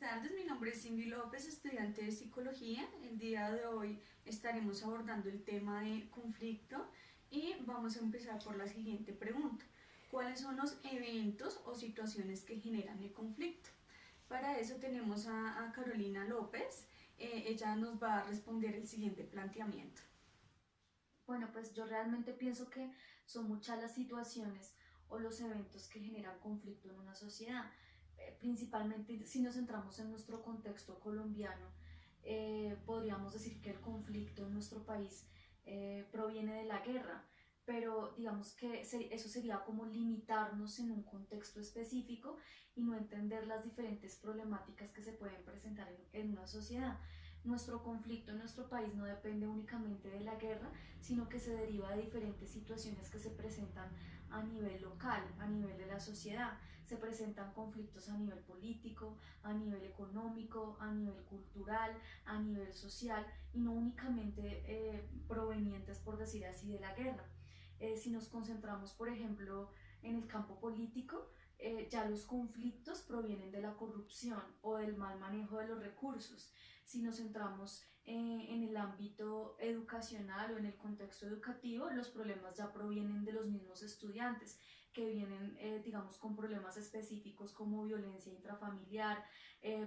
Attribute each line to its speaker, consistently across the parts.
Speaker 1: tardes, mi nombre es Cindy López, estudiante de psicología. El día de hoy estaremos abordando el tema de conflicto y vamos a empezar por la siguiente pregunta. ¿Cuáles son los eventos o situaciones que generan el conflicto? Para eso tenemos a Carolina López. Ella nos va a responder el siguiente planteamiento.
Speaker 2: Bueno, pues yo realmente pienso que son muchas las situaciones o los eventos que generan conflicto en una sociedad. Principalmente si nos centramos en nuestro contexto colombiano, podríamos decir que el conflicto en nuestro país proviene de la guerra, pero digamos que eso sería como limitarnos en un contexto específico y no entender las diferentes problemáticas que se pueden presentar en una sociedad. Nuestro conflicto en nuestro país no depende únicamente de la guerra, sino que se deriva de diferentes situaciones que se presentan a nivel local, a nivel de la sociedad. Se presentan conflictos a nivel político, a nivel económico, a nivel cultural, a nivel social y no únicamente provenientes, por decir así, de la guerra. Si nos concentramos, por ejemplo, en el campo político, ya los conflictos provienen de la corrupción o del mal manejo de los recursos. Si nos centramos en el ámbito educacional o en el contexto educativo, los problemas ya provienen de los mismos estudiantes que vienen, digamos, con problemas específicos como violencia intrafamiliar,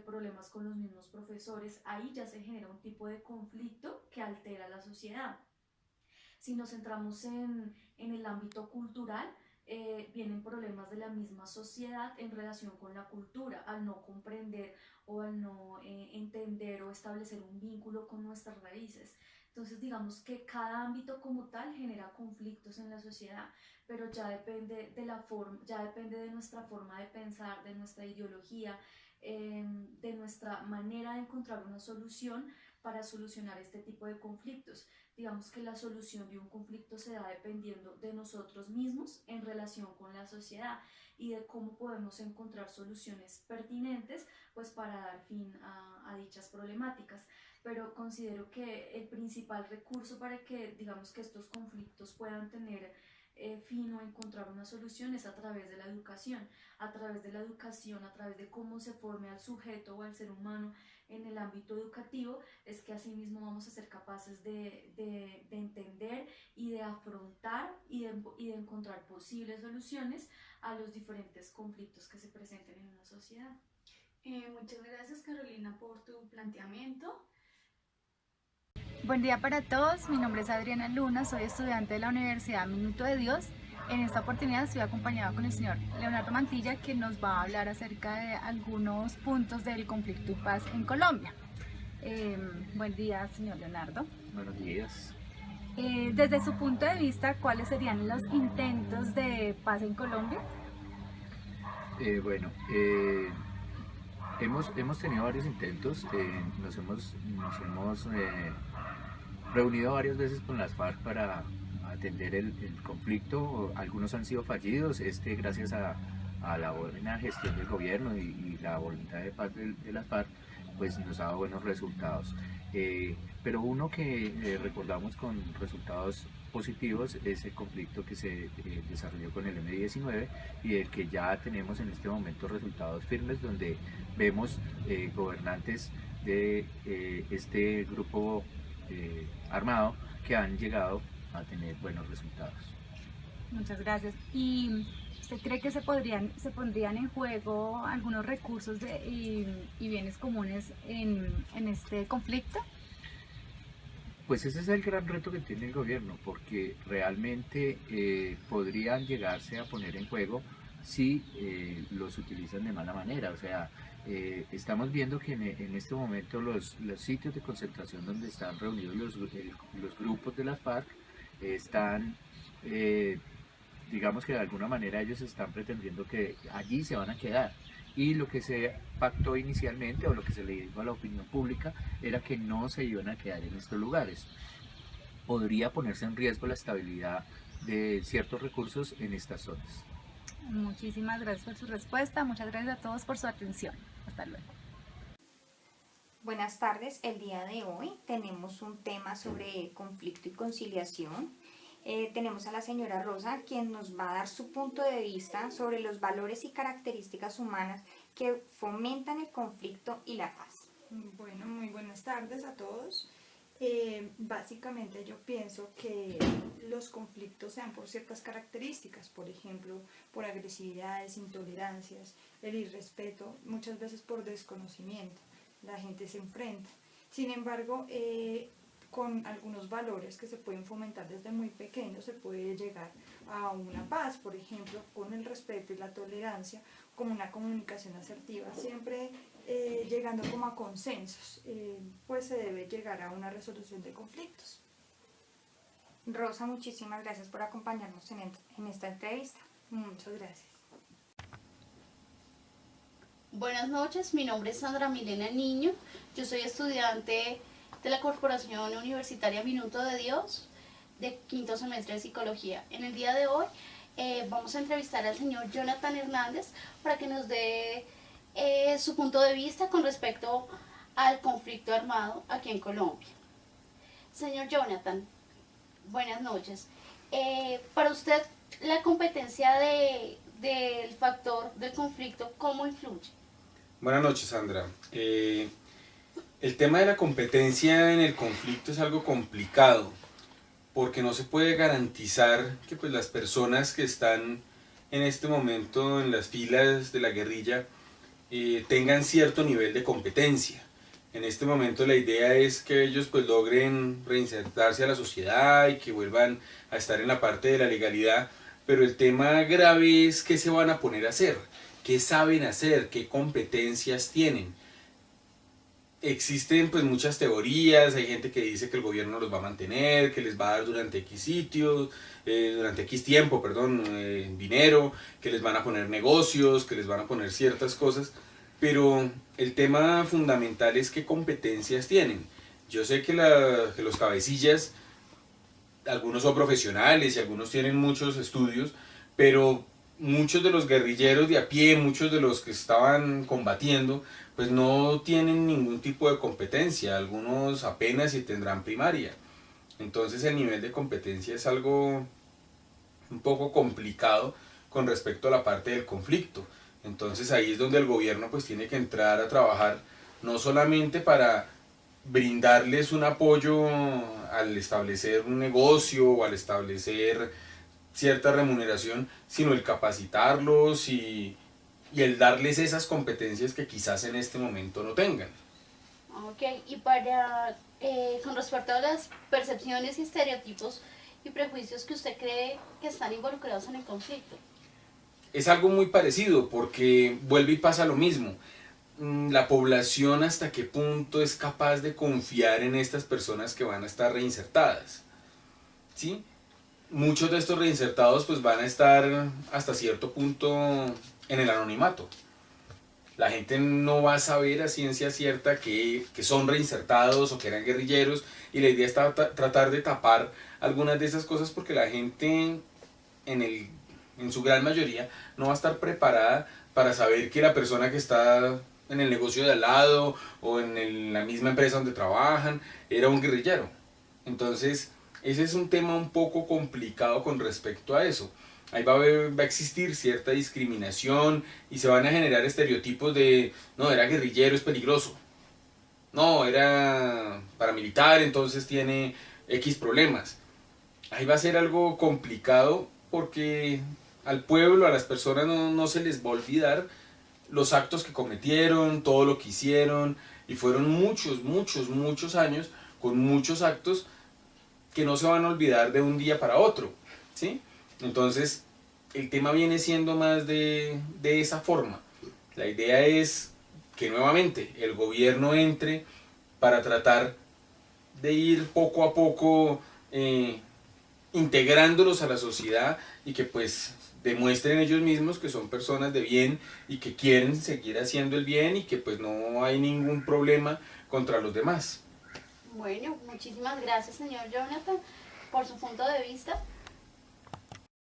Speaker 2: problemas con los mismos profesores. Ahí ya se genera un tipo de conflicto que altera la sociedad. Si nos centramos en el ámbito cultural, vienen problemas de la misma sociedad en relación con la cultura, al no comprender o al no entender o establecer un vínculo con nuestras raíces. Entonces digamos que cada ámbito como tal genera conflictos en la sociedad, pero ya depende de la forma, ya depende de nuestra forma de pensar, de nuestra ideología, de nuestra manera de encontrar una solución para solucionar este tipo de conflictos. Digamos que la solución de un conflicto se da dependiendo de nosotros mismos en relación con la sociedad y de cómo podemos encontrar soluciones pertinentes pues para dar fin a dichas problemáticas. Pero considero que el principal recurso para que digamos que estos conflictos puedan tener fin o encontrar una solución es a través de la educación, a través de la educación, a través de cómo se forme al sujeto o al ser humano en el ámbito educativo, es que asimismo vamos a ser capaces de entender y de afrontar y de encontrar posibles soluciones a los diferentes conflictos que se presenten en una sociedad.
Speaker 1: Muchas gracias, Carolina, por tu planteamiento.
Speaker 3: Buen día para todos, mi nombre es Adriana Luna, soy estudiante de la Universidad Minuto de Dios. En esta oportunidad estoy acompañada con el señor Leonardo Mantilla, que nos va a hablar acerca de algunos puntos del conflicto y paz en Colombia. Buen día, señor Leonardo.
Speaker 4: Buenos días.
Speaker 3: Desde su punto de vista, ¿cuáles serían los intentos de paz en Colombia?
Speaker 4: Bueno, hemos tenido varios intentos, nos hemos reunido varias veces con las FARC para atender el conflicto. Algunos han sido fallidos, gracias a la buena gestión del gobierno y la voluntad de paz de las FARC, pues nos ha dado buenos resultados. Pero uno que recordamos con resultados positivos es el conflicto que se desarrolló con el M-19 y del que ya tenemos en este momento resultados firmes, donde vemos gobernantes de este grupo armado que han llegado a tener buenos resultados.
Speaker 3: Muchas gracias. ¿Y usted cree que se pondrían en juego algunos recursos y bienes comunes en este conflicto?
Speaker 4: Pues ese es el gran reto que tiene el gobierno, porque realmente podrían llegarse a poner en juego si los utilizan de mala manera. O sea, estamos viendo que en este momento los sitios de concentración donde están reunidos los grupos de las FARC están, digamos que de alguna manera ellos están pretendiendo que allí se van a quedar. Y lo que se pactó inicialmente, o lo que se le dijo a la opinión pública, era que no se iban a quedar en estos lugares. Podría ponerse en riesgo la estabilidad de ciertos recursos en estas zonas.
Speaker 3: Muchísimas gracias por su respuesta. Muchas gracias a todos por su atención. Hasta luego.
Speaker 5: Buenas tardes, el día de hoy tenemos un tema sobre conflicto y conciliación. Tenemos a la señora Rosa, quien nos va a dar su punto de vista sobre los valores y características humanas que fomentan el conflicto y la paz.
Speaker 6: Bueno, muy buenas tardes a todos. Básicamente yo pienso que los conflictos se dan por ciertas características, por ejemplo, por agresividades, intolerancias, el irrespeto, muchas veces por desconocimiento. La gente se enfrenta. Sin embargo, con algunos valores que se pueden fomentar desde muy pequeños se puede llegar a una paz, por ejemplo, con el respeto y la tolerancia, como una comunicación asertiva, siempre llegando como a consensos, pues se debe llegar a una resolución de conflictos.
Speaker 5: Rosa, muchísimas gracias por acompañarnos en esta entrevista.
Speaker 6: Muchas gracias.
Speaker 7: Buenas noches, mi nombre es Sandra Milena Niño, yo soy estudiante de la Corporación Universitaria Minuto de Dios, de quinto semestre de Psicología. En el día de hoy vamos a entrevistar al señor Jonathan Hernández para que nos dé su punto de vista con respecto al conflicto armado aquí en Colombia. Señor Jonathan, buenas noches. Para usted, la competencia del factor del conflicto, ¿cómo influye?
Speaker 8: Buenas noches, Sandra. El tema de la competencia en el conflicto es algo complicado porque no se puede garantizar que pues, las personas que están en este momento en las filas de la guerrilla tengan cierto nivel de competencia. En este momento la idea es que ellos pues, logren reinsertarse a la sociedad y que vuelvan a estar en la parte de la legalidad, pero el tema grave es qué se van a poner a hacer, qué saben hacer, qué competencias tienen. Existen pues muchas teorías, hay gente que dice que el gobierno los va a mantener, que les va a dar durante X sitios, durante X tiempo, dinero, que les van a poner negocios, que les van a poner ciertas cosas, pero el tema fundamental es qué competencias tienen. Yo sé que los cabecillas, algunos son profesionales y algunos tienen muchos estudios, pero muchos de los guerrilleros de a pie, muchos de los que estaban combatiendo, pues no tienen ningún tipo de competencia, algunos apenas si tendrán primaria. Entonces el nivel de competencia es algo un poco complicado con respecto a la parte del conflicto. Entonces ahí es donde el gobierno pues tiene que entrar a trabajar, no solamente para brindarles un apoyo al establecer un negocio o al establecer cierta remuneración, sino el capacitarlos y el darles esas competencias que quizás en este momento no tengan.
Speaker 7: Ok, y con respecto a las percepciones y estereotipos y prejuicios que usted cree que están involucrados en el conflicto.
Speaker 8: Es algo muy parecido porque vuelve y pasa lo mismo. La población hasta qué punto es capaz de confiar en estas personas que van a estar reinsertadas, ¿sí? Muchos de estos reinsertados pues van a estar hasta cierto punto en el anonimato. La gente no va a saber a ciencia cierta que son reinsertados o que eran guerrilleros, y la idea está tratar de tapar algunas de esas cosas porque la gente en su gran mayoría no va a estar preparada para saber que la persona que está en el negocio de al lado o en la misma empresa donde trabajan era un guerrillero. Entonces ese es un tema un poco complicado con respecto a eso. Ahí va a existir cierta discriminación y se van a generar estereotipos de no, era guerrillero, es peligroso, no, era paramilitar, entonces tiene X problemas. Ahí va a ser algo complicado porque al pueblo, a las personas no se les va a olvidar los actos que cometieron, todo lo que hicieron, y fueron muchos años con muchos actos que no se van a olvidar de un día para otro, ¿sí? Entonces el tema viene siendo más de esa forma. La idea es que nuevamente el gobierno entre para tratar de ir poco a poco integrándolos a la sociedad y que pues demuestren ellos mismos que son personas de bien y que quieren seguir haciendo el bien y que pues no hay ningún problema contra los demás.
Speaker 7: Bueno, muchísimas gracias, señor Jonathan, por su punto de vista.